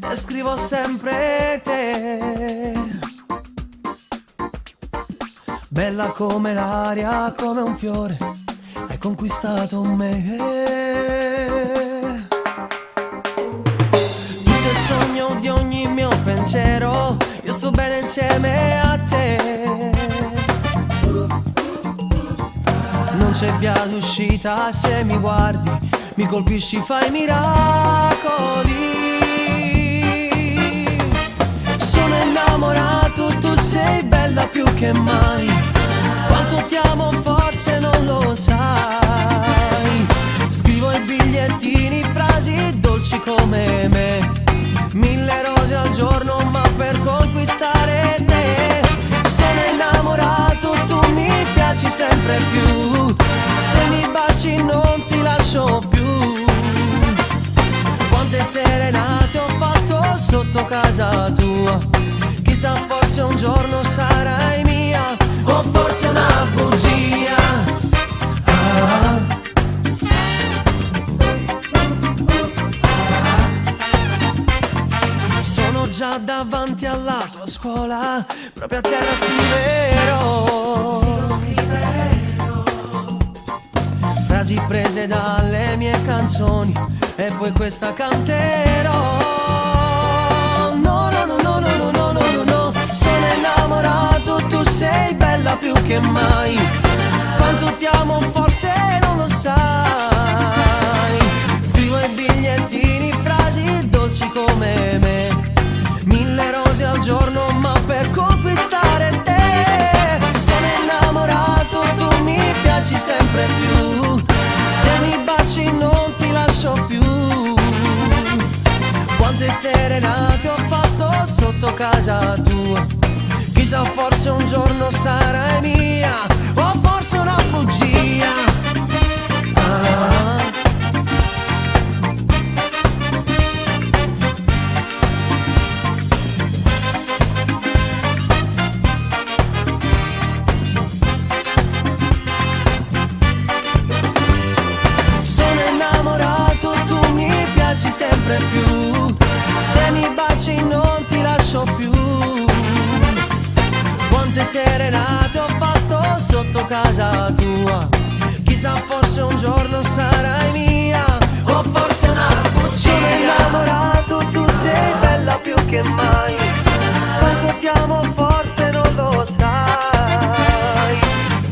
Descrivo sempre te, bella come l'aria, come un fiore, hai conquistato me. Tu sei il sogno di ogni mio pensiero, io sto bene insieme a te. Non c'è via d'uscita se mi guardi, mi colpisci, fai miracoli. Innamorato, tu sei bella più che mai. Quanto ti amo forse non lo sai. Scrivo i bigliettini, frasi dolci come me, 1000 rose al giorno ma per conquistare te. Sono innamorato, tu mi piaci sempre più. Se mi baci non ti lascio più. Quante serenate ho fatto sotto casa tua. Chissà, forse un giorno sarai mia, o forse una bugia. Sono già davanti alla tua scuola, proprio a terra scriverò frasi prese dalle mie canzoni e poi questa canterò. Sono innamorato, tu sei bella più che mai. Quanto ti amo forse non lo sai. Scrivo i bigliettini, frasi dolci come me, 1000 rose al giorno ma per conquistare te. Sono innamorato, tu mi piaci sempre più. Se mi baci non ti lascio più. Quante serenate ho fatto sotto casa tua. Chissà, forse un giorno sarai mia, o forse una bugia. Sono innamorato, tu mi piaci sempre più. Se mi baci non ti lascio più. Quante serenate ho fatto sotto casa tua. Chissà, forse un giorno sarai mia, o forse una bugia. Sono innamorato, tu sei bella più che mai. Quanto ti amo forse non lo sai.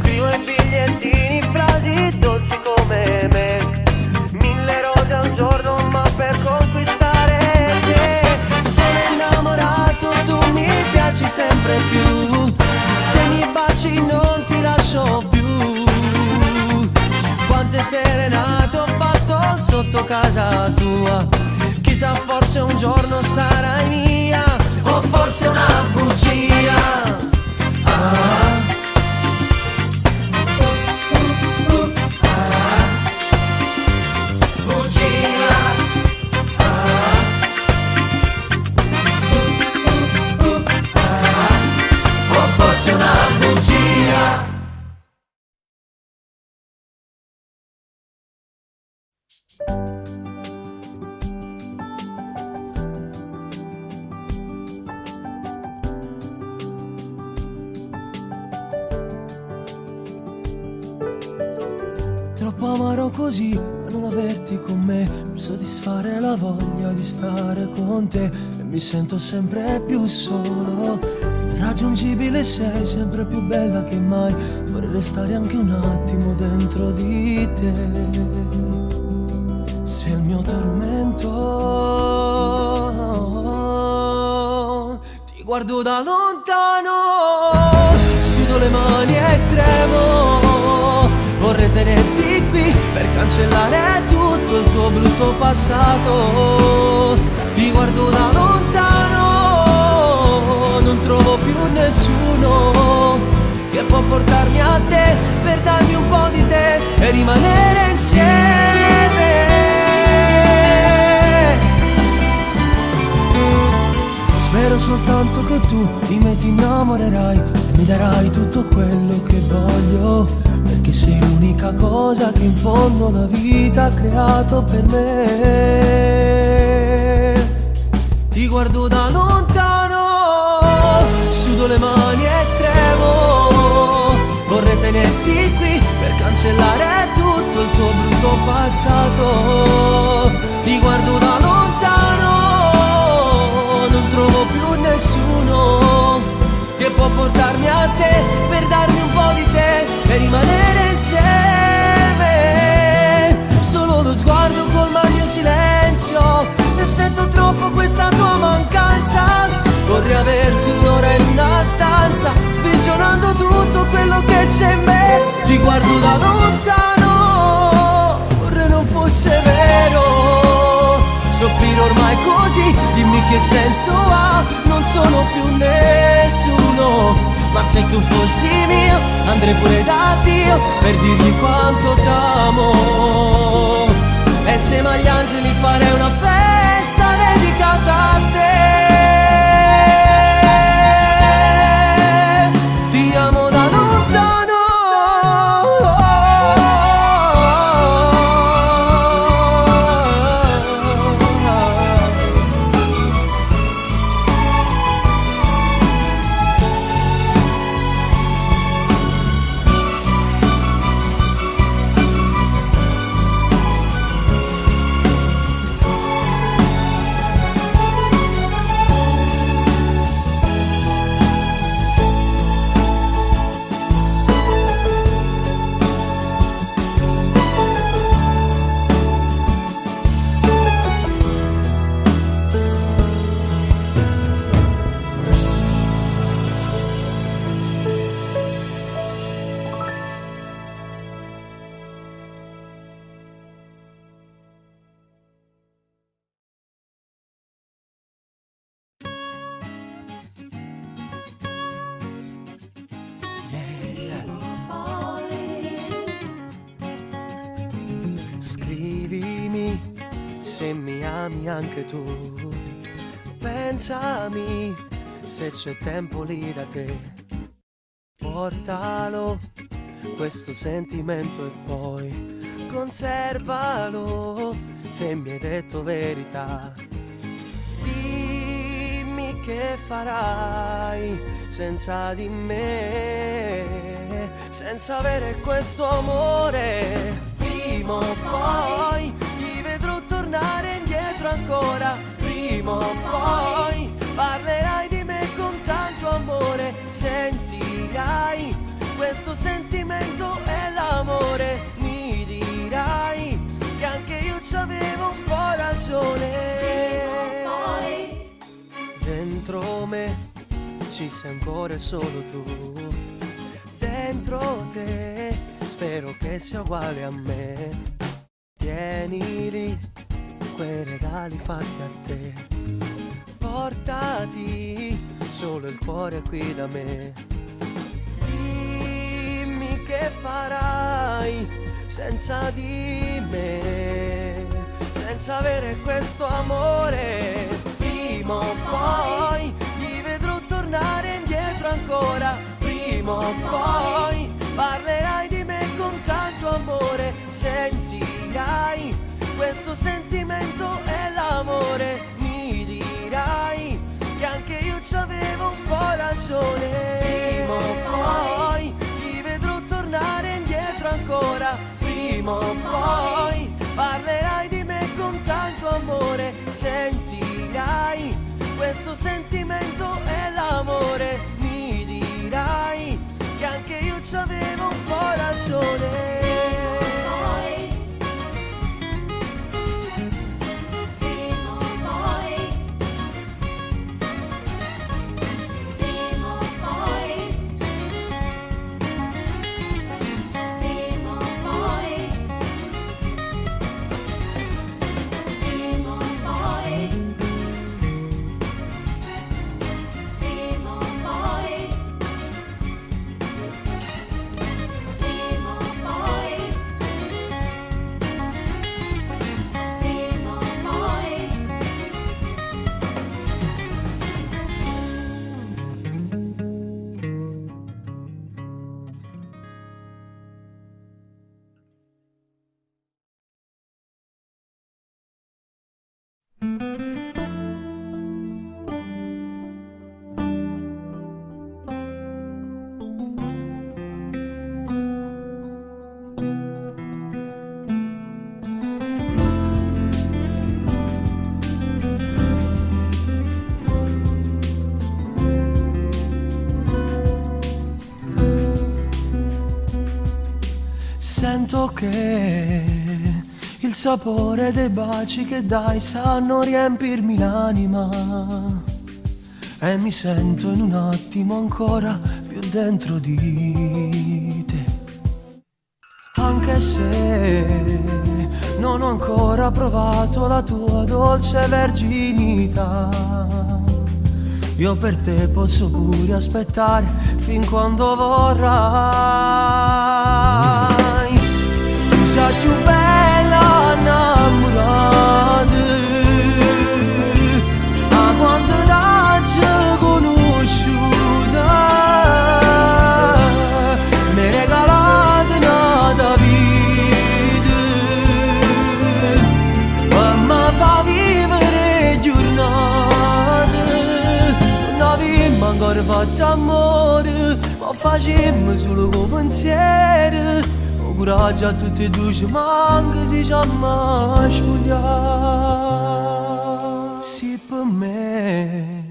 Scrivo i bigliettini, frasi dolci come me, 1000 rose al giorno ma per conquistare te. Sono innamorato, tu mi piaci sempre più. Se mi baci non ti lascio più. Quante serenate ho fatto sotto casa tua. Chissà, forse un giorno sarai mia, o forse una bugia. Forse una bugia. Troppo amaro così a non averti con me, per soddisfare la voglia di stare con te. E mi sento sempre più solo. Irraggiungibile sei, sempre più bella che mai. Vorrei restare anche un attimo dentro di te. Sei il mio tormento. Ti guardo da lontano, sudo le mani e tremo. Vorrei tenerti qui per cancellare tutto il tuo brutto passato. Ti guardo da lontano, nessuno che può portarmi a te per darmi un po' di te e rimanere insieme. Spero soltanto che tu di me ti innamorerai e mi darai tutto quello che voglio, perché sei l'unica cosa che in fondo la vita ha creato per me. Ti guardo da lontano, sudo le mani e tremo. Vorrei tenerti qui per cancellare tutto il tuo brutto passato. Ti guardo da lontano, non trovo più nessuno che può portarmi a te per darmi un po' di te e rimanere insieme. Solo lo sguardo colma il mio silenzio e sento troppo questa tua mancanza. Vorrei averti un'ora in una stanza, sprigionando tutto quello che c'è in me. Ti guardo da lontano, vorrei non fosse vero. Soffrire ormai così, dimmi che senso ha, non sono più nessuno. Ma se tu fossi mio, andrei pure da Dio per dirgli quanto t'amo. E insieme agli angeli farei una festa dedicata a te. Ti amo da lontano. Scrivimi se mi ami anche tu, pensami se c'è tempo lì da te. Portalo questo sentimento e poi conservalo se mi hai detto verità. Dimmi che farai senza di me, senza avere questo amore. Prima o poi ti vedrò tornare indietro ancora. Prima o poi parlerai di me con tanto amore. Sentirai questo sentimento è l'amore. Mi dirai che anche io c'avevo un po' ragione. Dentro me ci sei ancora solo tu. Dentro te spero che sia uguale a me. Tienili quei regali fatti a te. Portati solo il cuore qui da me. Dimmi che farai senza di me, senza avere questo amore. Prima o poi ti vedrò tornare indietro ancora. Prima o poi parlerai di me con tanto amore. Sentirai questo sentimento è l'amore. Mi dirai che anche io c'avevo un po' ragione. Prima o poi ti vedrò tornare indietro ancora. Prima o poi parlerai di me con tanto amore. Sentirai questo sentimento è l'amore. Mi dirai che anche io c'avevo un po' ragione. So che il sapore dei baci che dai sanno riempirmi l'anima e mi sento in un attimo ancora più dentro di te. Anche se non ho ancora provato la tua dolce verginità, io per te posso pure aspettare fin quando vorrai. Tu sei più bella innamorata, ma quando t'hai conosciuta mi regalate una vita, ma mi fa vivere giornate. Non avevamo ancora fatto amore, ma facemmo solo con pensiero. O coraggio a tutti e due ci manca se ci mai spogliare. Sì, per me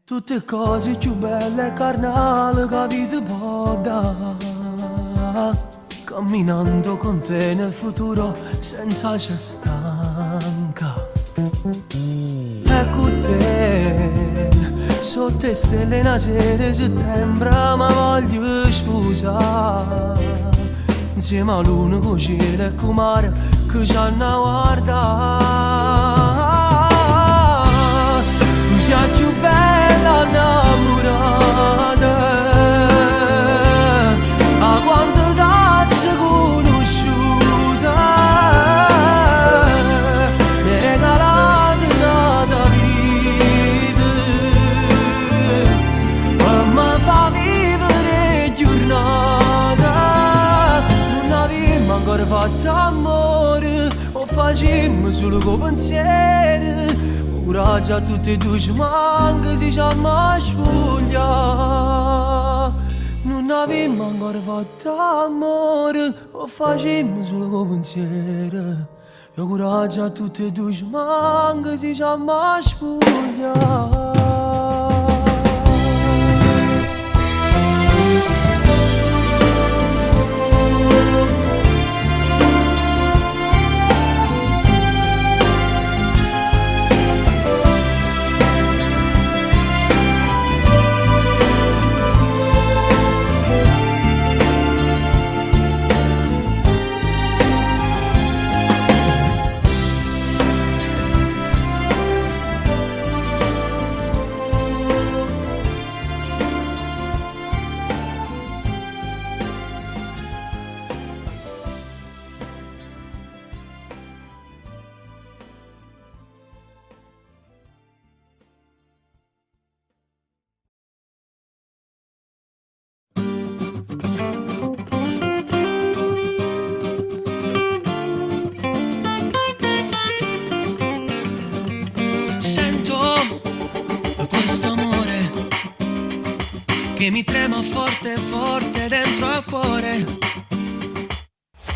tutte cose più belle e carnali che la vita può dare, camminando con te nel futuro senza ci stanca. Ecco te, sotto le stelle una sera di settembre ma voglio sposare, insieme a luna con cielo e con mare che ci hanno guardato. Tu sei più bella innamorata, a quando t'hai conosciuta mi hai regalato una vita, ma mi fa vivere giornata. Non avevamo ancora fatto amore, o facemmo solo con pensiero. Coraggio a tutti e due ci manca se ci mai spogliare. Non avevamo ancora fatto amore, o facemmo solo con pensiero. E coraggio a tutti e due ci manca se ci mai spogliare. Che mi trema forte forte dentro al cuore.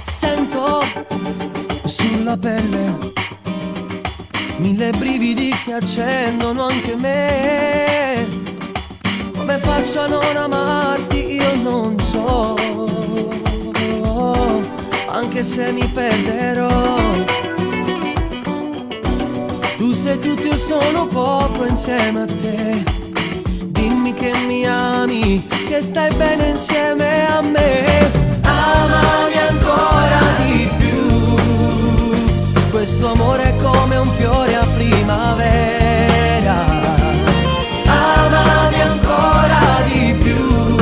Sento sulla pelle mille brividi che accendono anche me. Come faccio a non amarti io non so, anche se mi perderò. Tu sei tutto, io sono poco insieme a te. Dimmi che mi ami, che stai bene insieme a me. Amami ancora di più, questo amore è come un fiore a primavera. Amami ancora di più,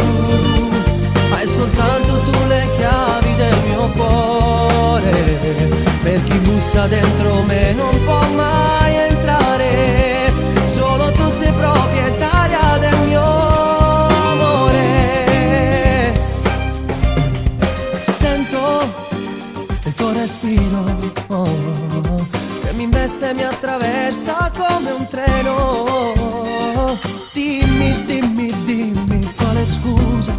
hai soltanto tu le chiavi del mio cuore. Per chi bussa dentro me non può mai entrare, solo tu sei proprietaria del mio amore. Sento il tuo respiro, che mi investe e mi attraversa come un treno. Dimmi, dimmi, dimmi quale scusa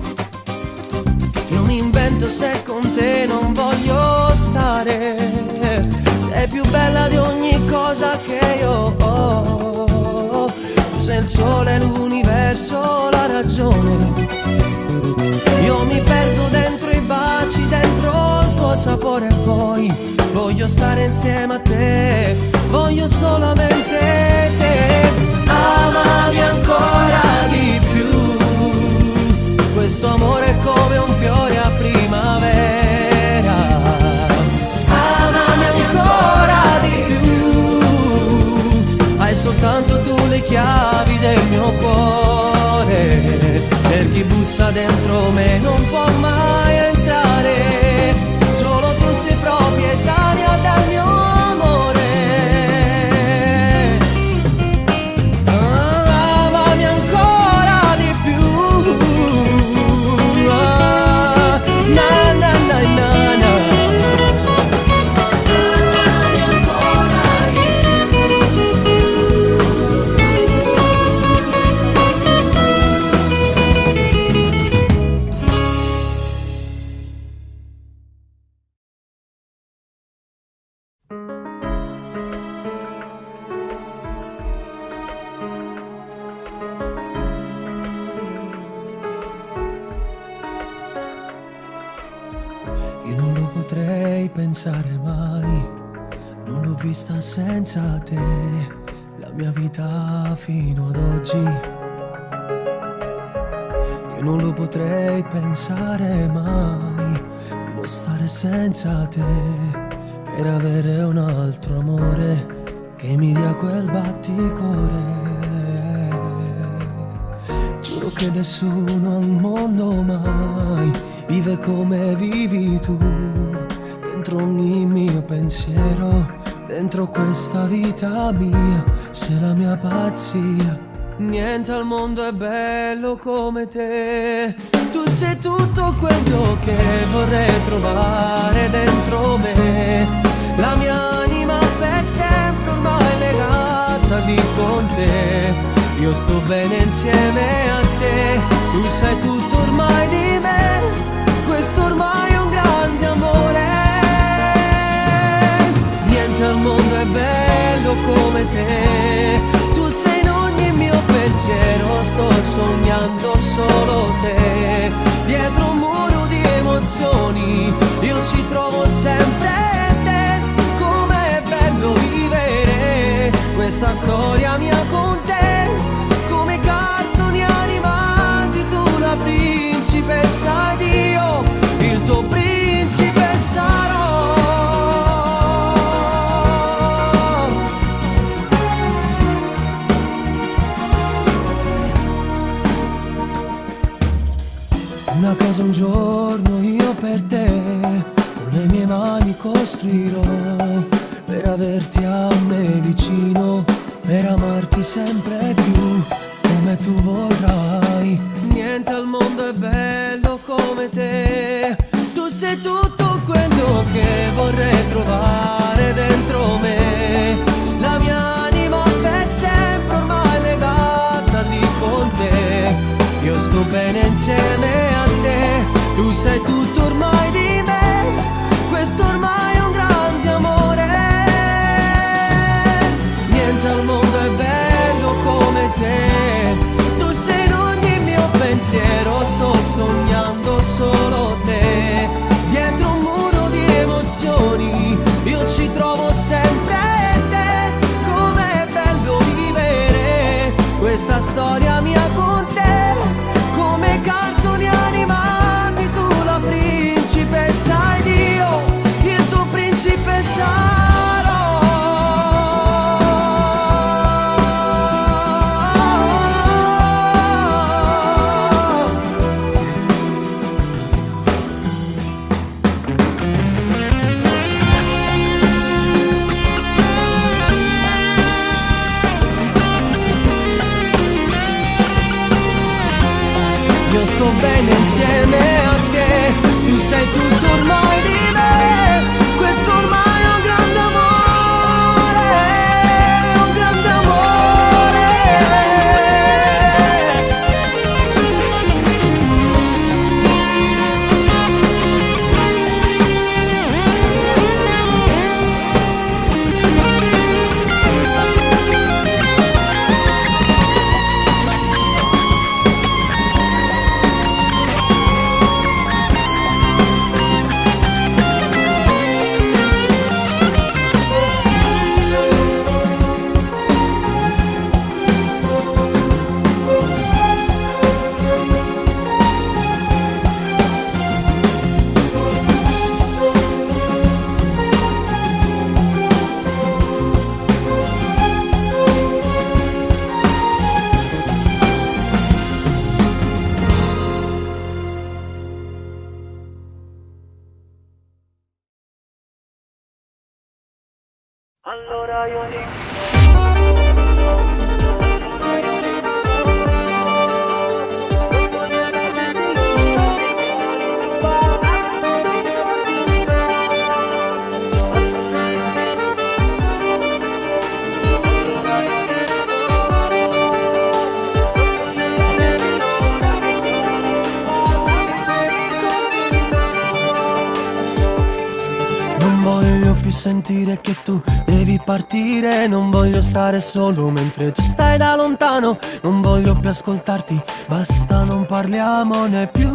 io mi invento se con te non voglio stare. Sei più bella di ogni cosa che io ho. Tu sei il sole, l'universo, la ragione. Io mi perdo dentro i baci, dentro il tuo sapore poi. Voglio stare insieme a te, voglio solamente te. Amami ancora di più, questo amore è come un fiore a primavera. Amami ancora di più, hai soltanto tu le chiavi del mio cuore. Per chi bussa dentro me non può mai entrare, solo tu sei proprietaria del mio amore. Amami ancora di più, na na na na na. Amami ancora di io non lo potrei pensare mai, non l'ho vista senza te, la mia vita fino ad oggi. Io non lo potrei pensare mai, di non stare senza te, per avere un altro amore che mi dia quel batticore. Giuro che nessuno al mondo mai vive come vivi tu, dentro ogni mio pensiero, dentro questa vita mia, sei la mia pazzia. Niente al mondo è bello come te, tu sei tutto quello che vorrei trovare dentro me. La mia anima per sempre ormai legata lì con te, io sto bene insieme a te, tu sai tutto ormai di me, questo ormai è un grande amore. Niente al mondo è bello come te, tu sei in ogni mio pensiero, sto sognando solo te. Dietro un muro di emozioni io ci trovo sempre te, com'è bello vivere questa storia mia con te, come cartoni animati, tu la principessa ed io il tuo principe sarò. Una casa un giorno io per te, con le mie mani costruirò, per averti a me vicino, per amarti sempre più, come tu vorrai. Niente al mondo è bello come te, tu sei tutto quello che vorrei trovare dentro me. La mia anima per sempre ormai legata lì con te, io sto bene insieme a te, tu sai tutto ormai di me, questo ormai è un grande amore. Niente al mondo è bello come te, tu sei in ogni mio pensiero, sto sognando solo te. Dietro un muro di emozioni io ci trovo sempre te, com'è bello vivere questa storia mia con te, come cartoni animati, tu la principessa ed io il tuo principe sarò. Io sto bene insieme a te, tu sei tutto ormai di me, questo ormai è un grande amore, un grande amore. allora io dico non voglio più sentire che tu devi partire, non voglio stare solo mentre tu stai da lontano, non voglio più ascoltarti, basta non parliamone più.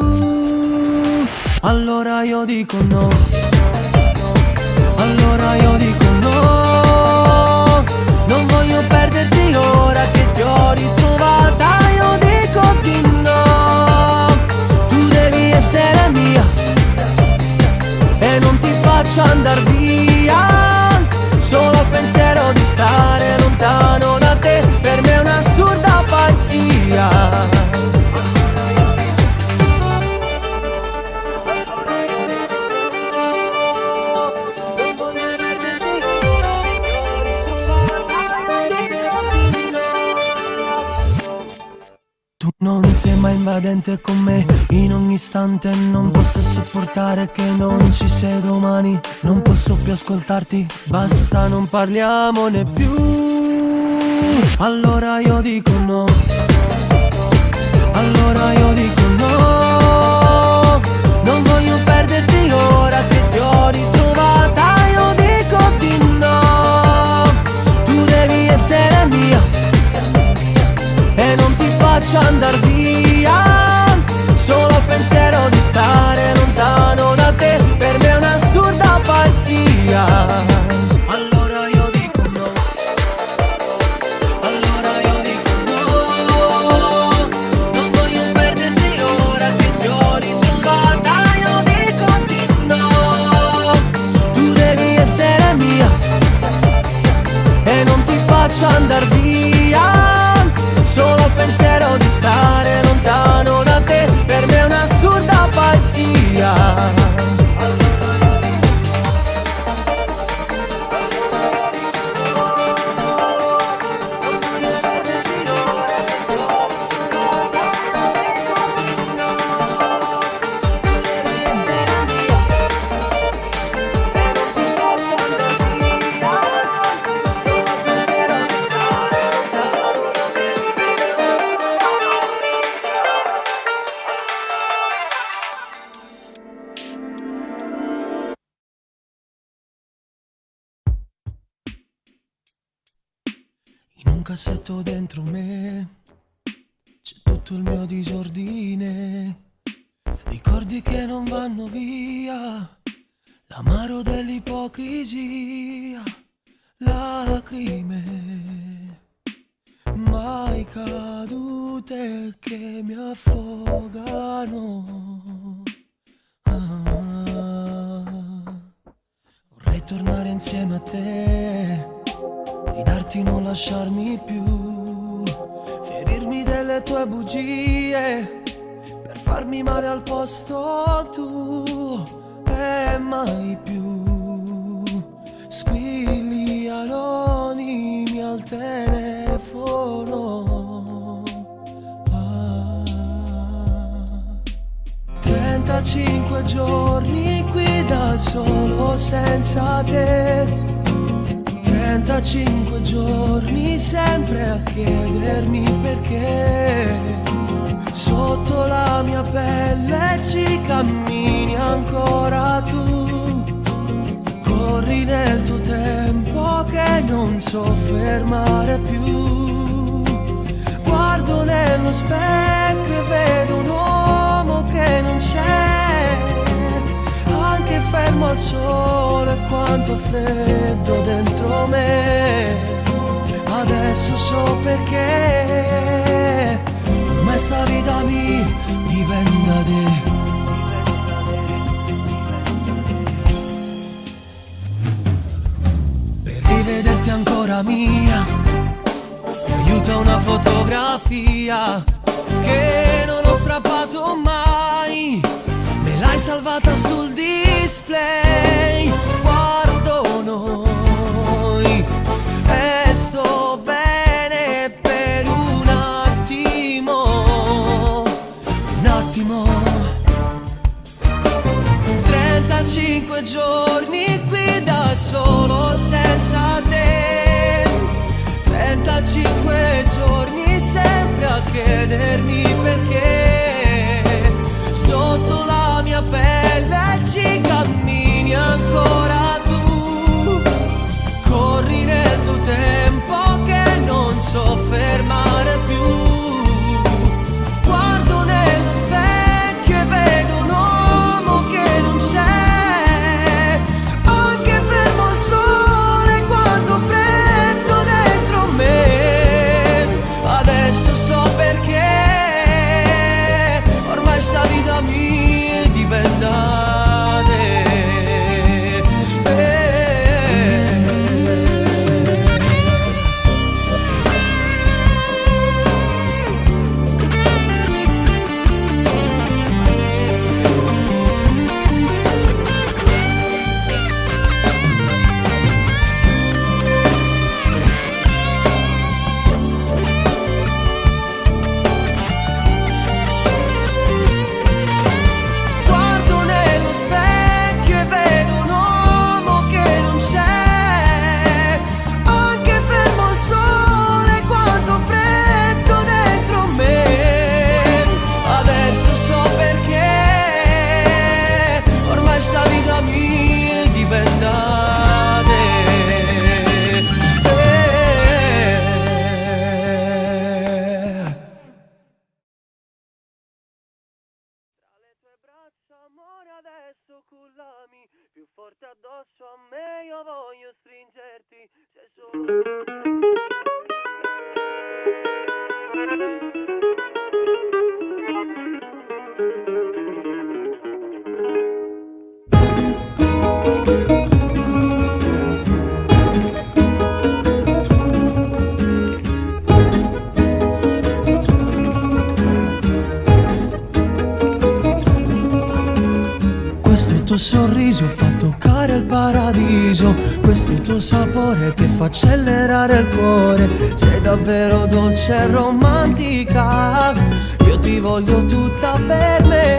Allora io dico no, allora io dico no, non voglio perderti ora che ti ho ritrovata, io dico di no, tu devi essere mia e non ti faccio andar via, solo al pensiero di stare lontano da te, per me è un'assurda pazzia. Tu non sei mai invadente con me, in ogni istante non posso sopportare che non ci sei domani, non posso più ascoltarti, basta non parliamone più. Allora io dico no, allora io dico no, non voglio perderti ora che ti ho ritrovata, io dico di no, tu devi essere mia e non ti faccio andar via, solo al pensiero di stare lontano da te, per me è un'assurda pazzia. Allora io dico no, allora io dico no, non voglio perderti ora che ti ho ritrovata, io dico di no, tu devi essere mia e non ti faccio andar via, solo al pensiero di stare lontano da te, per me è un'assurda pazzia. In un cassetto dentro me c'è tutto il mio disordine, ricordi che non vanno via, l'amaro dell'ipocrisia, lacrime mai cadute che mi affogano. Vorrei tornare insieme a te, ridarti non lasciarmi più, ferirmi delle tue bugie per farmi male al posto tuo, e mai più squilli anonimi al telefono. 35 giorni qui da solo senza te, 35 giorni sempre a chiedermi perché sotto la mia pelle ci cammini ancora tu, corri nel tuo tempo che non so fermare più, guardo nello specchio e vedo un uomo che non c'è, anche fermo al sole quanto freddo dentro me, adesso so perché ormai sta vita mi dipende da te. Per rivederti ancora mia mi aiuta una fotografia che non ho strappato mai, me l'hai salvata sul display, guardo noi te sto bene per un attimo, un attimo. 35 giorni qui da solo senza te, 35 giorni sempre a chiedermi perché sotto la mia pelle ci cammini ancora tu, corri nel tuo tempo che non so fermare più. Guardo nello specchio e vedo un uomo che non c'è, anche fermo al sole quanto freddo dentro me. Adesso so perché ormai sta vita mi è diventata cullami più forte addosso a me, io voglio stringerti, se questo tuo sorriso fa toccare il paradiso, questo tuo sapore che fa accelerare il cuore. Sei davvero dolce e romantica, io ti voglio tutta per me.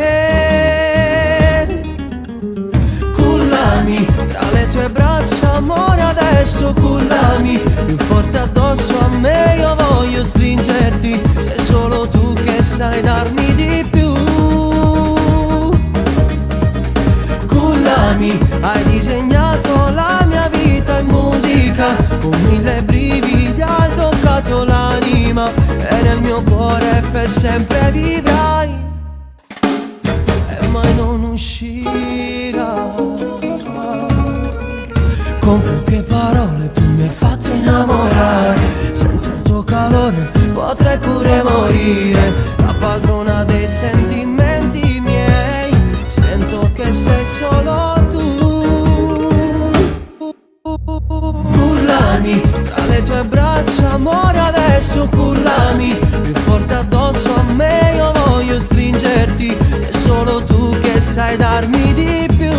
Cullami tra le tue braccia, amore, adesso cullami più forte addosso a me, io voglio stringerti, sei solo tu che sai darmi di più. Hai disegnato la mia vita in musica, con 1000 brividi hai toccato l'anima, e nel mio cuore per sempre vivrai e mai non uscirà. Con poche parole tu mi hai fatto innamorare, senza il tuo calore potrei pure morire. La padrona dei sentimenti miei, sento che sei solo tu. Cullami tra le tue braccia, amore, adesso cullami più forte addosso a me, io voglio stringerti, sei solo tu che sai darmi di più.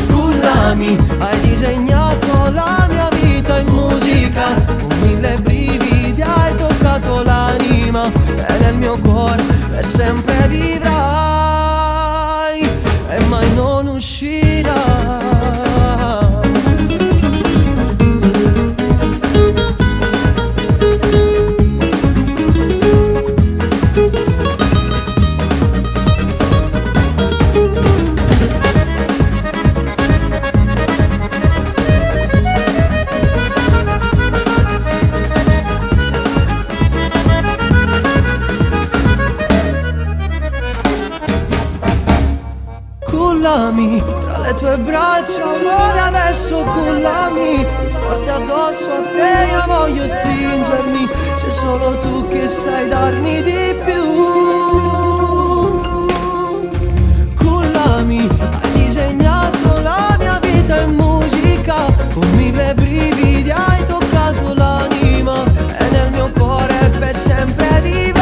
Cullami, hai disegnato la mia vita in musica, con 1000 brividi hai toccato l'anima, e nel mio cuore per sempre vivrai e mai non uscirai. Cullami tra le tue braccia, amore, adesso cullami forte addosso a te, io voglio stringermi, sei solo tu che sai darmi di più. Cullami, hai disegnato la mia vita in musica, con 1000 brividi hai toccato l'anima, e nel mio cuore per sempre vivrai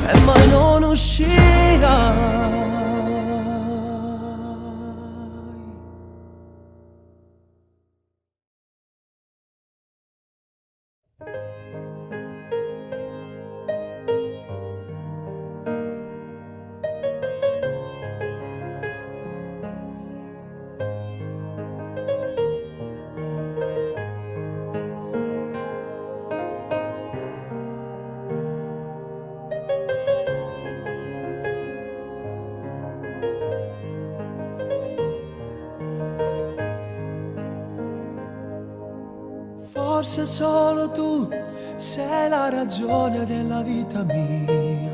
e mai non uscirai. Forse solo tu sei la ragione della vita mia,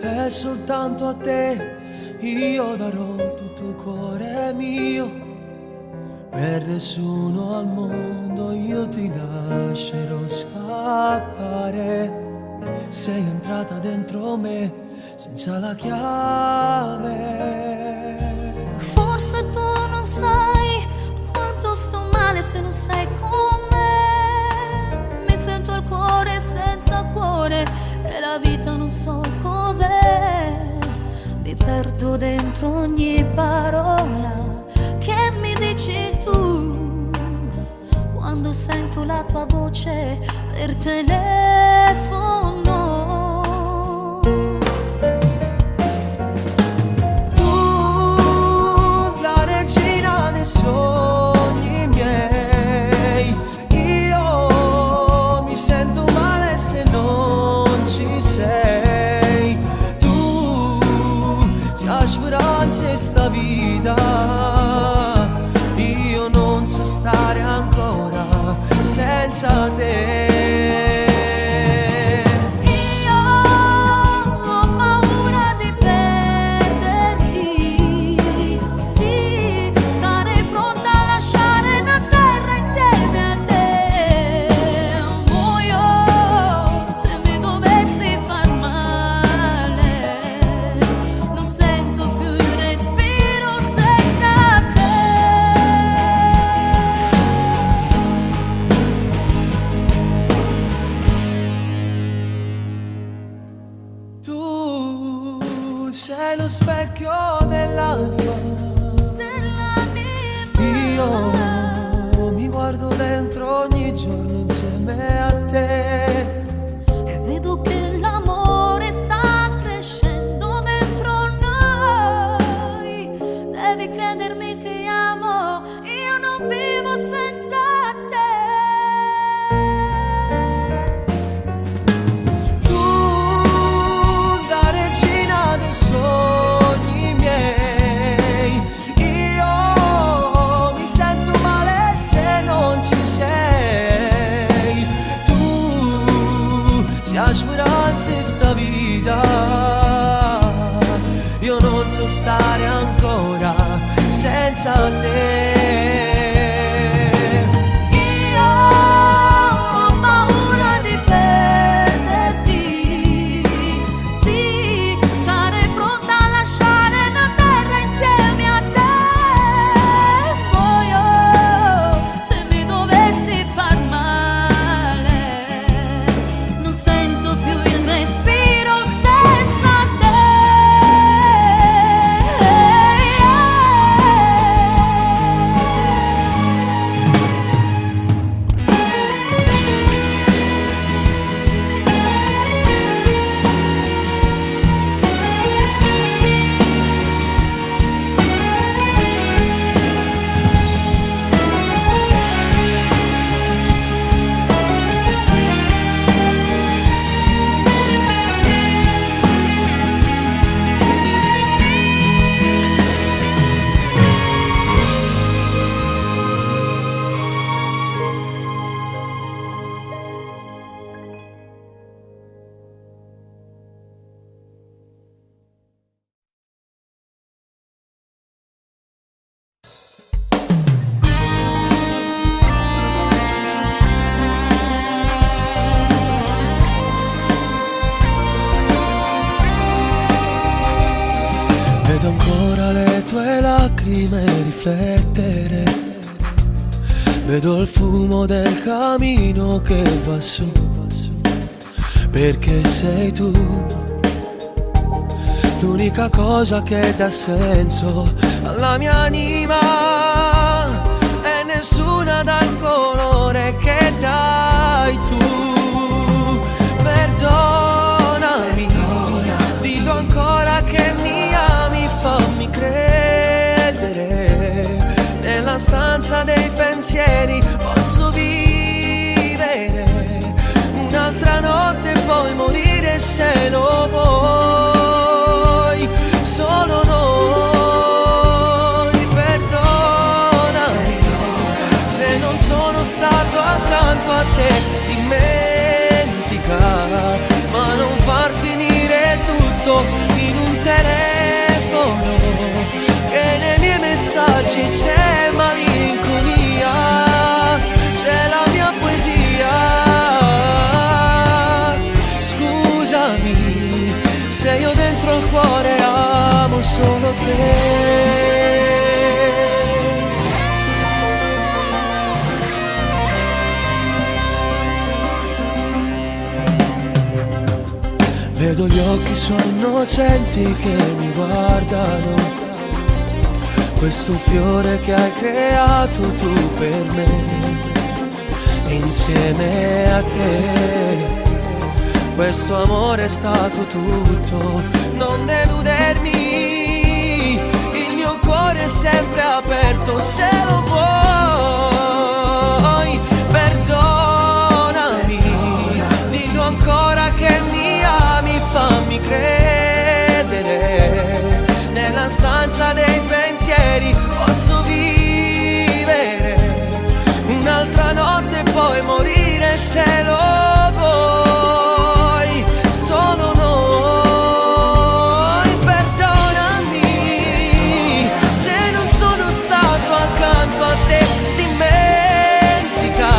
e soltanto a te io darò tutto il cuore mio. Per nessuno al mondo io ti lascerò scappare. Sei entrata dentro me senza la chiave. Forse tu non sai quanto sto male se non sei con me. Mi sento il cuore senza cuore e la vita non so cos'è. Mi perdo dentro ogni parola che mi dici tu, quando sento la tua voce per telefono. Tu, la regina dei sogni miei, io mi sento male se non ci sei. Tu, se hai speranza in sta vita, io non so stare ancora senza te. Io ho paura di perderti. Sì, sarei pronta a lasciare la terra insieme a te. Muoio se mi dovessi far male. Non sento più il respiro senza te. Tu sei lo specchio dell'anima. Io mi guardo dentro ogni giorno insieme a te. E vedo che l'amore sta crescendo dentro noi. Devi credermi, ti amo, io non vivo senza te. Tu, la regina dei sogni miei, io mi sento male se non ci sei. Tu, se hai speranza in sta vita, io non so stare ancora senza te. Io ho paura di perderti. Sì, sarei pronta a lasciare la terra insieme a te. Muoio se mi dovessi far male. Non sento più il respiro senza te. Vedo ancora le tue lacrime riflettere. Vedo il fumo del camino che va su, perché sei tu l'unica cosa che dà senso alla mia anima, e nessuna dà il colore che dai tu. stanza dei pensieri posso vivere un'altra notte e poi morire se lo vuoi. Solo noi, perdonami se non sono stato accanto a te. Dimentica, ma non far finire tutto in un telefono, che nei miei messaggi c'è malinconia, c'è la mia poesia. Scusami se io dentro il cuore amo solo te. Vedo gli occhi suoi innocenti che mi guardano, questo fiore che hai creato tu per me, e insieme a te questo amore è stato tutto. Non deludermi, il mio cuore è sempre aperto se lo vuoi. Perdonami, dillo ancora che mi ami, fammi credere. Nella stanza dei pensieri posso vivere un'altra notte e poi morire se lo vuoi. Solo noi, perdonami se non sono stato accanto a te. Dimentica,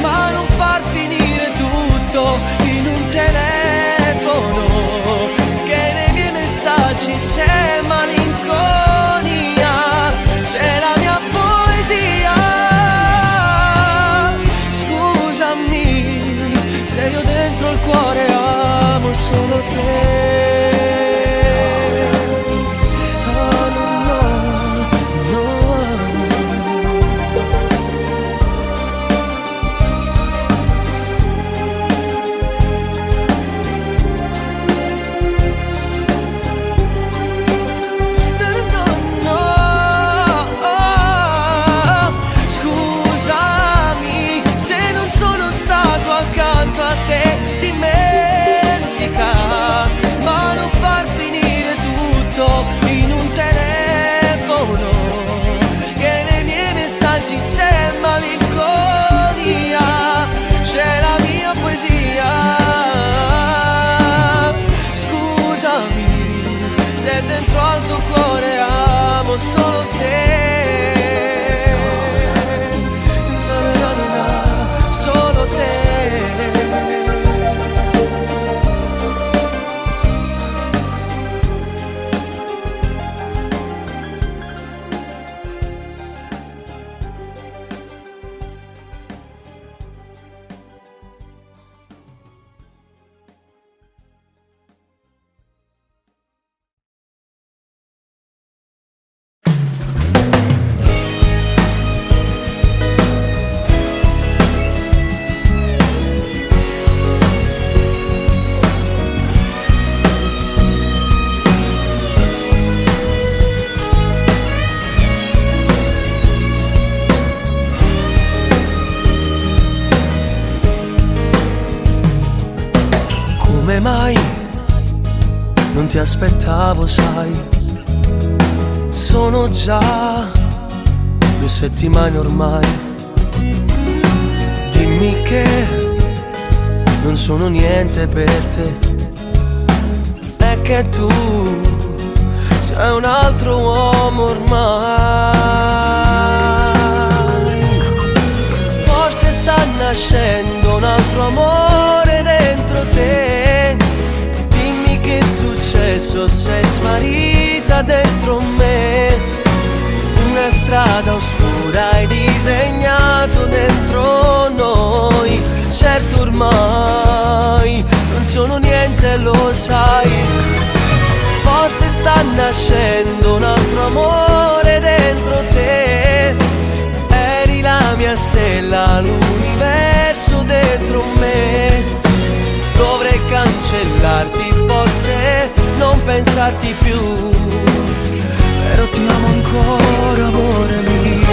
ma non far finire tutto in un telefono, che nei miei messaggi c'è malinconia, c'è la mia poesia. Scusami se io dentro il cuore amo solo te. Oh, no, no, scusami se non sono stato accanto a te. Dimentica, ma non far finire tutto in un telefono, che nei miei messaggi c'è malinconia, c'è la mia poesia. Scusami se dentro al tuo cuore amo solo te. Na, na, na, na, na, solo te. Come mai non ti aspettavo, sai? Sono già 2 settimane ormai. Dimmi che non sono niente per te, è che tu sei un altro uomo ormai. Forse sta nascendo un altro amore dentro te. Dimmi che è successo, sei smarrita dentro me. Una strada oscura hai disegnato dentro noi. Certo ormai non sono niente, lo sai. Forse sta nascendo un altro amore dentro te. Eri la mia stella, l'universo dentro me. Dovrei cancellarti, forse non pensarti più, però ti amo ancora, amore mio.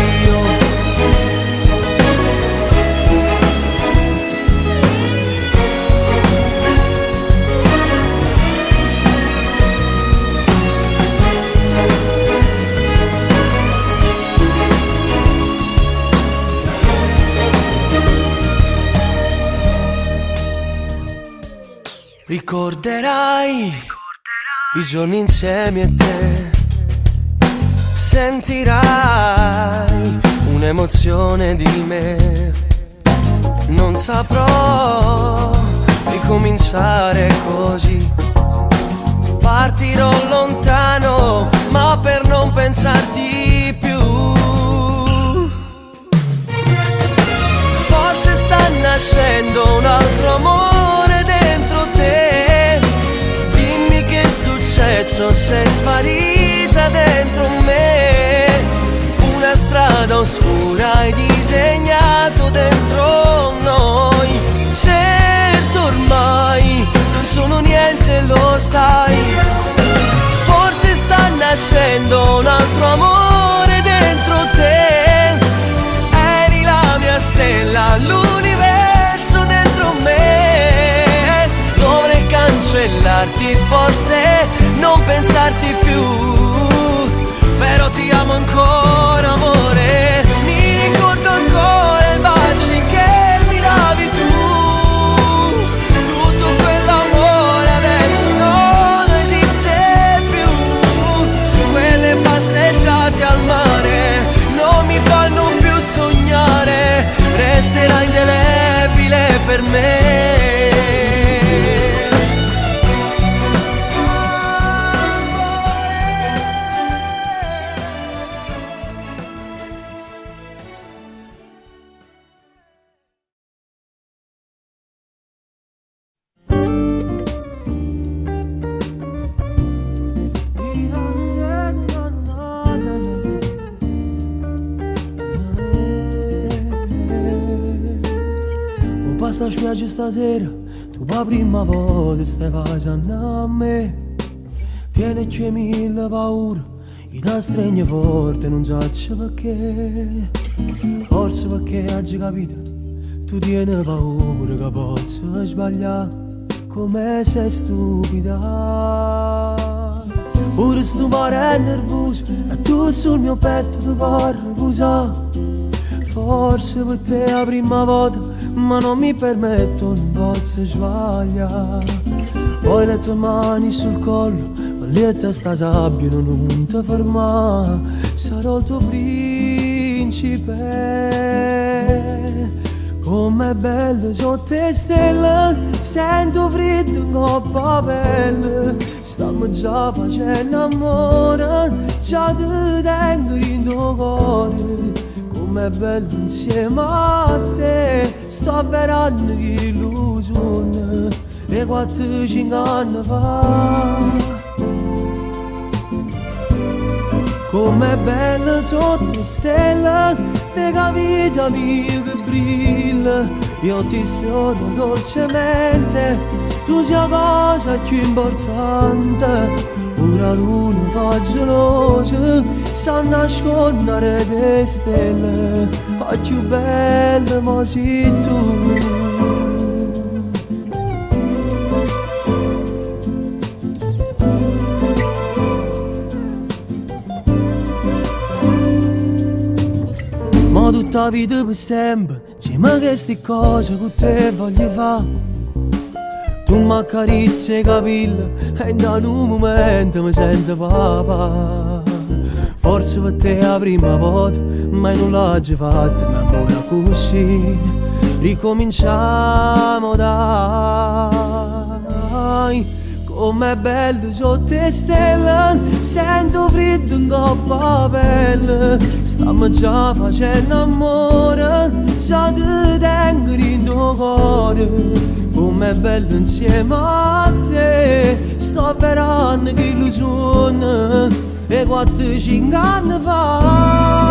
Ricorderai i giorni insieme a te, sentirai un'emozione di me. Non saprò ricominciare così, partirò lontano ma per non pensarti più. Forse sta nascendo un altro amore dentro te. Dimmi che è successo, sei sparita dentro me. Una strada oscura hai disegnato dentro noi. Certo ormai non sono niente, lo sai. Forse sta nascendo un altro amore dentro te. Eri la mia stella, l'universo dentro me. Dovrei cancellarti, forse non pensarti più, però ti amo ancora, amore. Mi ricordo ancora i baci che mi davi tu. Tutto quell'amore adesso non esiste più. Quelle passeggiate al mare non mi fanno più sognare. Resterà indelebile per me. Basta spiaggia stasera, tu per prima volta stai facendo a me. Tieni c'è mille paure, i da stregni forte, non so perché. Forse perché oggi capito, tu tieni paura che possa sbagliare, come sei stupida. Pure sto mare è nervoso, e tu sul mio petto ti parli così. Forse per te è la prima volta, ma non mi permetto, non posso sbagliare. Poi le tue mani sul collo, ma lì a te sta sabbia, non ti fermare. Sarò il tuo principe. Com'è bello sotto le stelle, sento freddo in coppa pelle. Stiamo già facendo amore, già ti tengo in tuo cuore. Com'è bello insieme a te, sto avverando l'illusione e 4-5 anni fa. Com'è bello sotto le stelle, che la vita mia che brilla. Io ti sfioro dolcemente, tu sei la cosa più importante. Ora l'uno fa geloso, sa nascondere le stelle, ma più belle ma sei tu. Ma tutta la vita per sempre, insieme a queste cose che te voglio fare. Tu mi accarezzi i capelli e in un momento mi sento papà. Forse per te è la prima volta, mai non l'ho già fatta, ma ora così ricominciamo dai. Com'è bello sotto le stelle, sento freddo in coppa pelle. Stiamo già facendo amore, già ti tengo in tuo cuore. Com'è bello insieme a te, sto avverando che illusione e 4-5 anni fa.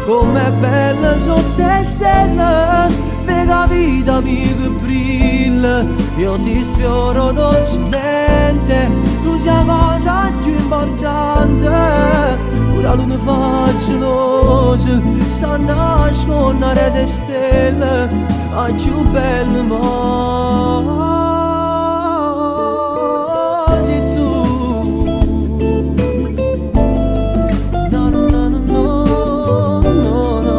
Com'è bella sotto le stelle, vedi la vita mia che brilla. stelle, io ti sfioro dolcemente, tu sei la cosa più importante, pure la luna faccia luce, sta nascondere le stelle, ai più belle modi tu. No, no, no, no, no, no, no.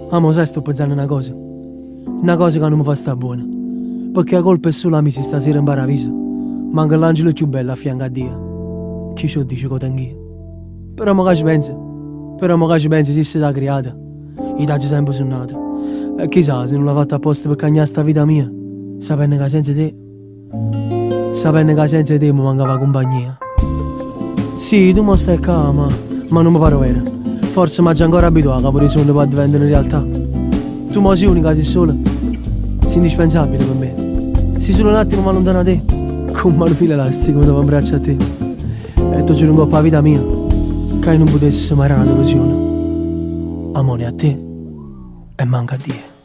Amo, sai, sto pensando una cosa che non mi fa sta buona, perché la colpa è solo la mia stasera in paradiso. Manca l'angelo più bello a fianco a Dio, chi ci dice che tengo io. Però magari ci penso, se sei stata creata, i taggi sempre sono nati. E chissà se non l'ha fatta apposta per cagnare sta vita mia, sapendo che senza te mi mancava compagnia. Sì, tu mi stai qua, ma non mi pare vero. Forse mi ha già ancora abituato a capo di sogno per diventare realtà. Tu mi sei unica, sei sola, sei indispensabile per me. Sei solo un attimo ma lontano da te, con un filo elastico mi devo abbracciare a te. E ti giuro un po' la vita mia, che non potessi mai una delusione. Amore a te e manca a Dio.